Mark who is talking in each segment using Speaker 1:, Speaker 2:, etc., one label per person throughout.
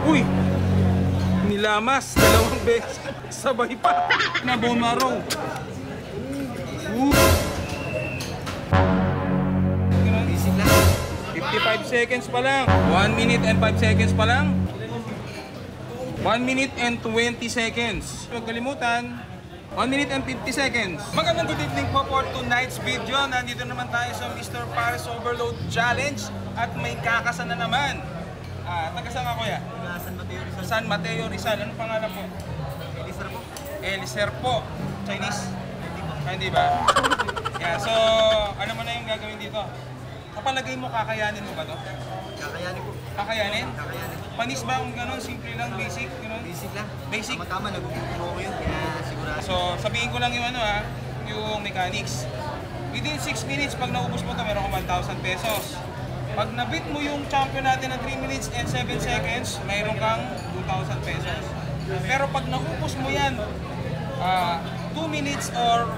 Speaker 1: Uy! Nilamas, dalawang beses. Sabay pa. Na bone marrow. 55 seconds pa lang. 1 minute and 5 seconds pa lang. 1 minute and 20 seconds. Huwag kalimutan. 1 minute and 50 seconds. Magandang good evening po for tonight's video. Nandito naman tayo sa Mr. Pares Overload Challenge. At may kakasa na naman. Taga saan ka, kuya?
Speaker 2: San Mateo Rizal.
Speaker 1: San Mateo Rizal. Anong pangalan po?
Speaker 2: Eliser po.
Speaker 1: Eliser po. Chinese? Hindi ba? Yeah, so, ano mo na yung gagawin dito? Kapalagay mo, kakayanin mo ba to?
Speaker 2: Kakayanin po.
Speaker 1: Kakayanin?
Speaker 2: Kakayanin.
Speaker 1: Panis ba kung gano'n? Simple lang, basic? Gano'n?
Speaker 2: Basic lang.
Speaker 1: Basic?
Speaker 2: Tama-tama, nag-umpiro ko yun. Kaya sigurado.
Speaker 1: So, sabihin ko lang yung ano yung mechanics. Within 6 minutes, pag naubos mo to, meron kang 1,000 pesos. Pag nabit mo yung champion natin ng 3 minutes and 7 seconds, mayroon kang 2,000 pesos. Pero pag naubos mo yan, 2 minutes or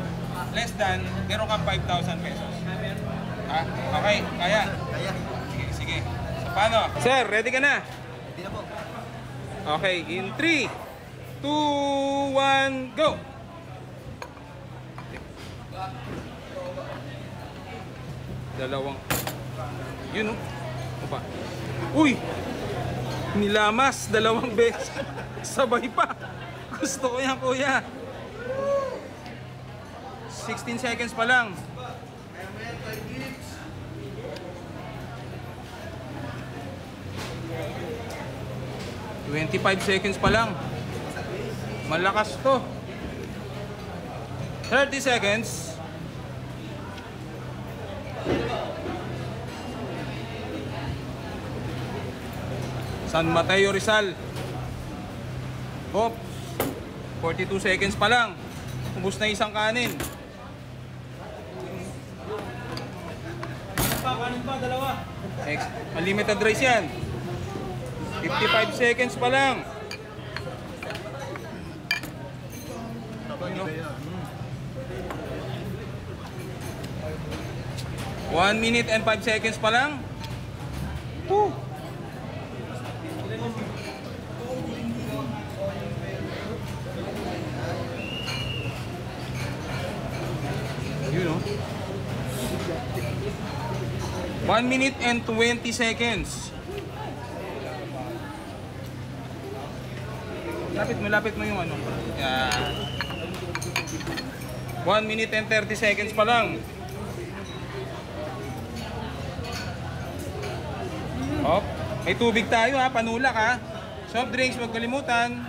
Speaker 1: less than, meron kang 5,000 pesos. Okay, kaya?
Speaker 2: Kaya.
Speaker 1: Sige. So, paano? Sir, ready ka na?
Speaker 2: Hindi na po.
Speaker 1: Okay, in 3, 2, 1, go! Dalawang. Yun, pa. Uy! Nilamas, dalawang beses. Sabay pa. Gusto ko yan, kuya. 16 seconds pa lang. $25 seconds pa lang. Malakas to. 30 seconds. San Mateo Rizal. Hop. 42 seconds pa lang. Ubus na isang kanin. Kanin pa, dalawa. Unlimited rice yan. 55 seconds pa lang. 1 minute and 5 seconds pa lang. Woo! You know. 1 minute and 20 seconds. Lapit mo yung ano. 1 minute and 30 seconds pa lang. Hop. May tubig tayo panulak Soft drinks, huwag kalimutan.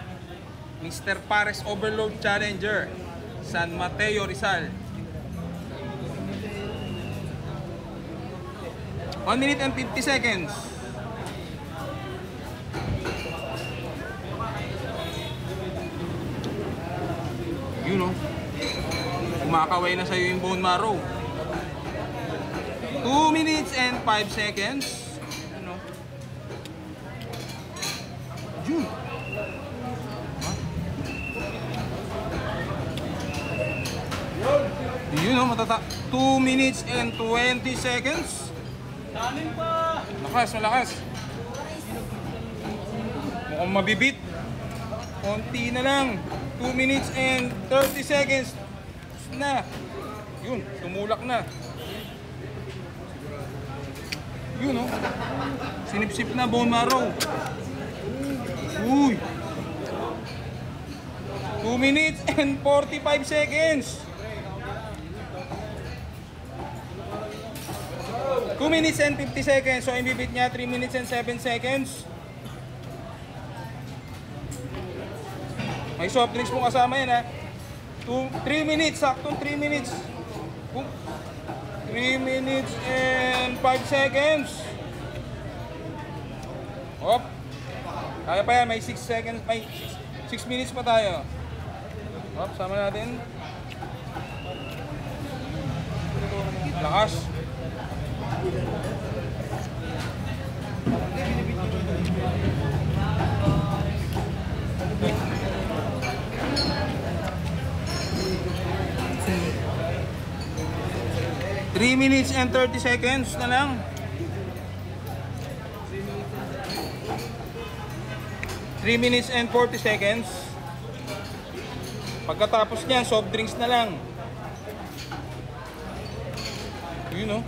Speaker 1: Mr. Pares Overload Challenger, San Mateo Rizal. 1 minute and 50 seconds. You know, kumakaway na sa'yo yung bone marrow. 2 minutes and 5 seconds. Ano? Yun. You know, 2 minutes and 20 seconds. Kanin pa! Malakas. Mukhang mabibit. Konti na lang. 2 minutes and 30 seconds na. Yun, tumulak na. Yun, sinipsip na bone marrow. Uy! 2 minutes and 45 seconds. 2 minutes and 50 seconds. So, ibibit niya 3 minutes and 7 seconds. May soft drinks po kasama yan 3 minutes, saktong 3 minutes. 3 minutes and 5 seconds. Hop. Kaya pa yan, may 6 seconds, may 6 minutes pa tayo. Hop, sama natin. Lakas. Three minutes and 30 seconds na lang. 3 minutes and 40 seconds. Pagkatapos niyan, soft drinks na lang. Yun, oh.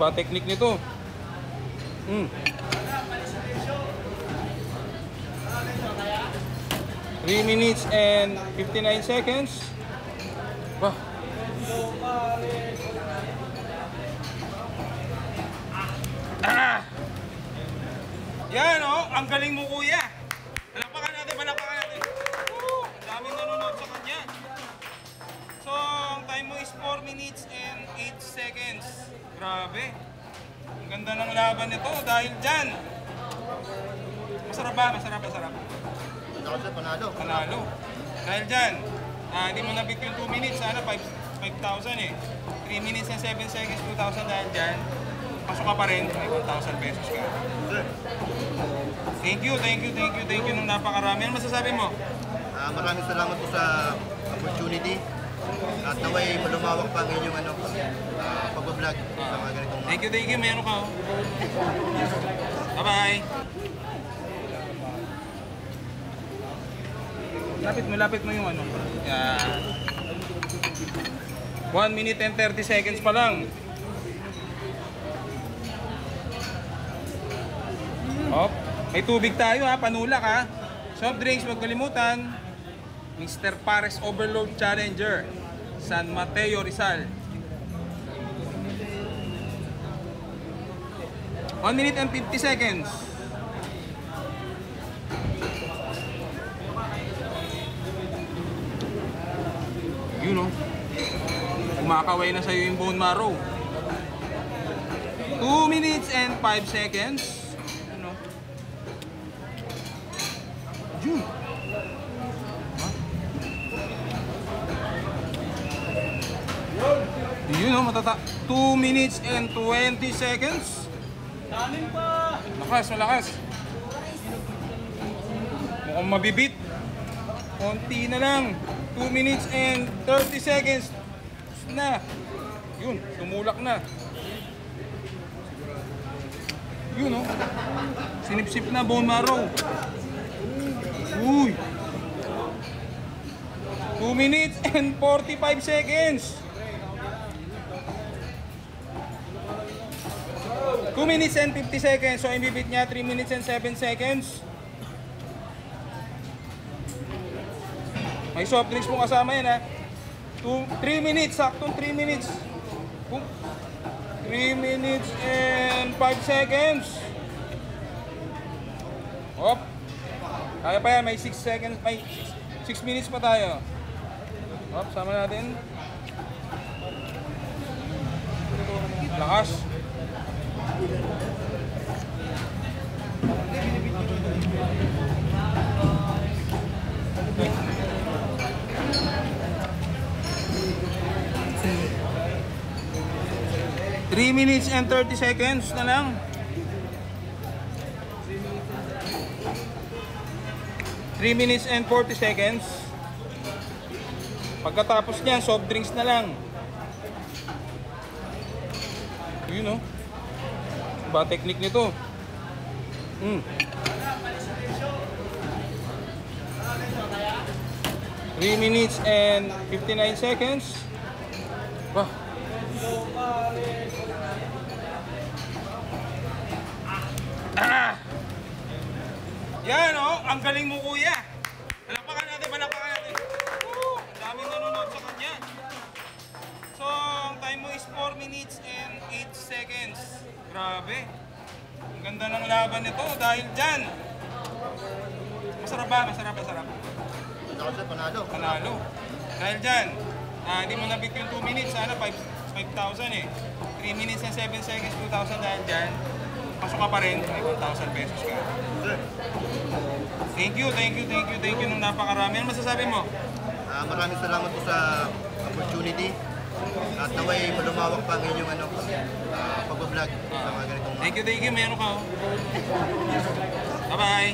Speaker 1: Ba technique nito? 3 minutes and 59 seconds. Bah. Yan, oh. Ang galing mo, kuya. Palakpakan natin, palakpakan natin. Woo! Ang daming nanonood sa kanya. So, ang time mo is 4 minutes and 8 seconds. Grabe. Ang ganda ng laban nito dahil dyan. Masarap ba? Masarap, masarap.
Speaker 2: Ako sir, panalo.
Speaker 1: Panalo. Dahil dyan, hindi mo nabit yung 2 minutes, sana 5,000 eh. 3 minutes and 7 seconds, 2,000 dahil dyan. Pasok ka pa rin, may 1,000 pesos ka.
Speaker 2: Sir,
Speaker 1: Thank you nung napakarami. Ano masasabi mo?
Speaker 2: maraming salamat po sa opportunity. At naway malumawak pa ang inyong pag-vlog sa mga ganitong mga.
Speaker 1: Thank you. Meron ka, oh. Bye-bye. Lapit mo yung ano. Yan. 1 minute and 30 seconds pa lang. Hop. May tubig tayo ha, panulak ha. Soft drinks, huwag kalimutan. Mr. Pares Overload Challenger, San Mateo, Rizal. 1 minute and 50 seconds. Yun o. Kumakaway na sa'yo yung bone marrow. 2 minutes and 5 seconds. Ano? Yun. Yun o, matata. 2 minutes and 20 seconds. Danin pa! Malakas. Mukhang mabibit. Konti na lang. 2 minutes and 30 seconds. Na. Yun, tumulak na. Yun o. Sinipsip na bone marrow. Uy. 2 minutes and 45 seconds. 2 minutes and 50 seconds. So, ibibit niya 3 minutes and 7 seconds. May soft drinks po kasama yan ha. 3 minutes, saktong 3 minutes. 3 minutes and 5 seconds. Hop. Kaya pa yan, may 6 seconds, may 6 minutes pa tayo. Hop, sama natin. Lakas. Three minutes and 30 seconds na lang. 3 minutes and 40 seconds. Pagkatapos niyan, soft drinks na lang. Yun o. Ba technique nito? 3 minutes and 59 seconds. Bah. Yan o, ang galing mo kuya. Palakpakan natin. Woo! Ang daming nanonood sa kanya. So, ang time mo is 4 minutes and 8 seconds. Grabe. Ang ganda ng laban nito dahil dyan. Masarap ba? Masarap.
Speaker 2: Ako sir, panalo.
Speaker 1: Panalo. Dahil dyan, hindi mo nabit yung 2 minutes, sana 5,000 eh. 3 minutes and 7 seconds, 2,000 dahil dyan. Pasok ka pa rin, may 1,000 pesos ka.
Speaker 2: Sir,
Speaker 1: Thank you nung napakarami. Ano masasabi mo?
Speaker 2: maraming salamat po sa opportunity. At naway malumawak pa ang inyong pag-vlog sa mga ganitong mga.
Speaker 1: Thank you. Meron ka, oh. Bye-bye.